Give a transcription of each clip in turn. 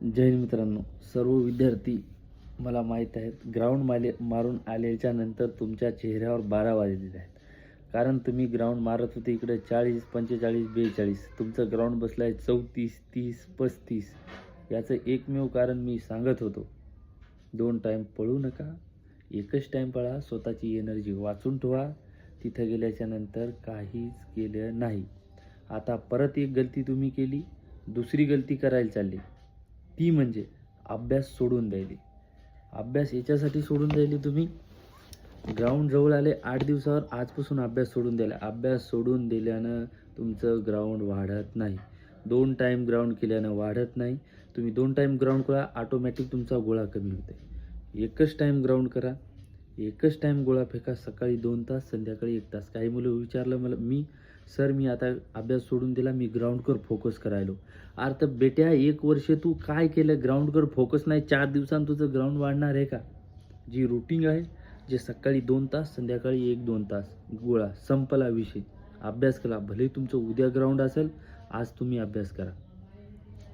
जय हिंद मित्रांनो, सर्व विद्यार्थी मला माहीत आहेत. ग्राउंड मारून आल्याच्या नंतर तुमच्या चेहऱ्यावर 12 वाजलेले आहेत. कारण तुम्ही ग्राउंड मारत होते इकडे 40, 45, 42. तुमचं ग्राउंड बसलं आहे 34, 30, 35. याचं एकमेव कारण मी सांगत होतो. 2 टाईम पळू नका, एकच टाईम पळा. स्वतःची एनर्जी वाचून ठेवा. तिथं गेल्याच्या नंतर काहीच केलं नाही. आता परत एक गलती तुम्ही केली, दुसरी गलती करायला चालली. ती म्हणजे अभ्यास सोडून द्यायली. अभ्यास याच्यासाठी सोडून द्यायली तुम्ही ग्राउंड जवळ आले 8 दिवसावर आजपासून अभ्यास सोडून द्यायला. अभ्यास सोडून दिल्यानं तुमचं ग्राउंड वाढत नाही. 2 टाईम ग्राउंड केल्यानं वाढत नाही. तुम्ही 2 टाईम ग्राउंड करा, ऑटोमॅटिक तुमचा गोळा कमी होते. एकच टाईम ग्राउंड करा, एकच टाईम गोळा फेका. सकाळी 2 तास, संध्याकाळी 1 तास. काही मुलं विचारलं मला, सर मी आता अभ्यास सोडून दिला, मी ग्राउंडवर फोकस करायलो. अरे तर बेट्या 1 वर्ष तू काय केलं? ग्राउंडवर फोकस नाही. 4 दिवसांत तुझं ग्राउंड वाढणार आहे का? जी रुटीन आहे, जे सकाळी 2 तास, संध्याकाळी 1-2 तास गोळा, संपला विषय. अभ्यास करा. भले तुमचं उद्या ग्राउंड असेल, आज तुम्ही अभ्यास करा.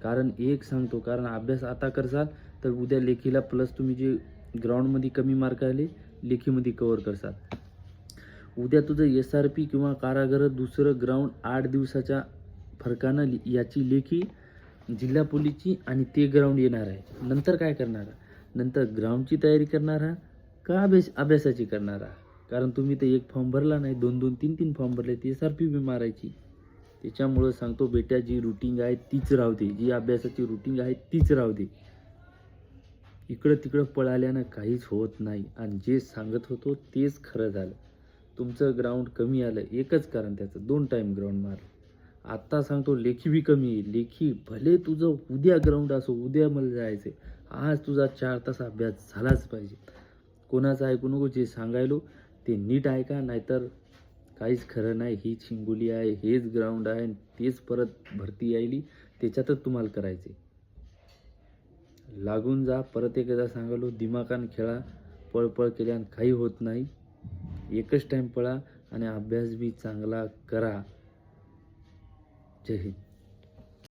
कारण एक सांगतो, कारण अभ्यास आता करसाल तर उद्या लेखीला प्लस तुम्ही जे ग्राउंडमध्ये कमी मार्क आले, लेखीमध्ये कव्हर करसाल. उद्या तुझं SRP किंवा कारागृह दुसरं ग्राउंड 8 दिवसाच्या फरकानं याची लेखी जिल्हा पोलीसची आणि ते ग्राउंड येणार आहे. नंतर काय करणार? नंतर ग्राउंडची तयारी करणार का अभ्यासाची करणार? कारण तुम्ही तर एक फॉर्म भरला नाही, 2-2, 3-3 फॉर्म भरले, ती SRP बी मारायची. त्याच्यामुळं सांगतो बेट्या, जी रुटीन आहे तीच राहू दे. जी अभ्यासाची रुटीन आहे तीच राहू दे. इकडं तिकडं पळाल्यानं काहीच होत नाही. आणि जे सांगत होतो तेच खरं झालं. तुमचं ग्राउंड कमी आलं, एकच कारण त्याचं, 2 टाईम ग्राउंड मारलं. आत्ता सांगतो लेखी बी कमी येईल. लेखी भले तुझं उद्या ग्राउंड असो, उद्या मला जायचं, आज तुझा 4 तास अभ्यास झालाच पाहिजे. कोणाचं ऐकू नको. जे सांगायलो ते नीट ऐका, नाहीतर काहीच खरं नाही. हीच हिंगोली आहे, हेच ग्राउंड आहे, तेच परत भरती यायली, त्याच्यातच तुम्हाला करायचे. लागून जा. परत एकदा सांगायलो, दिमागानं खेळा. पळपळ केल्यानं काही होत नाही. एकच टाईम पळा आणि अभ्यास बी चांगला करा. जय हिंद.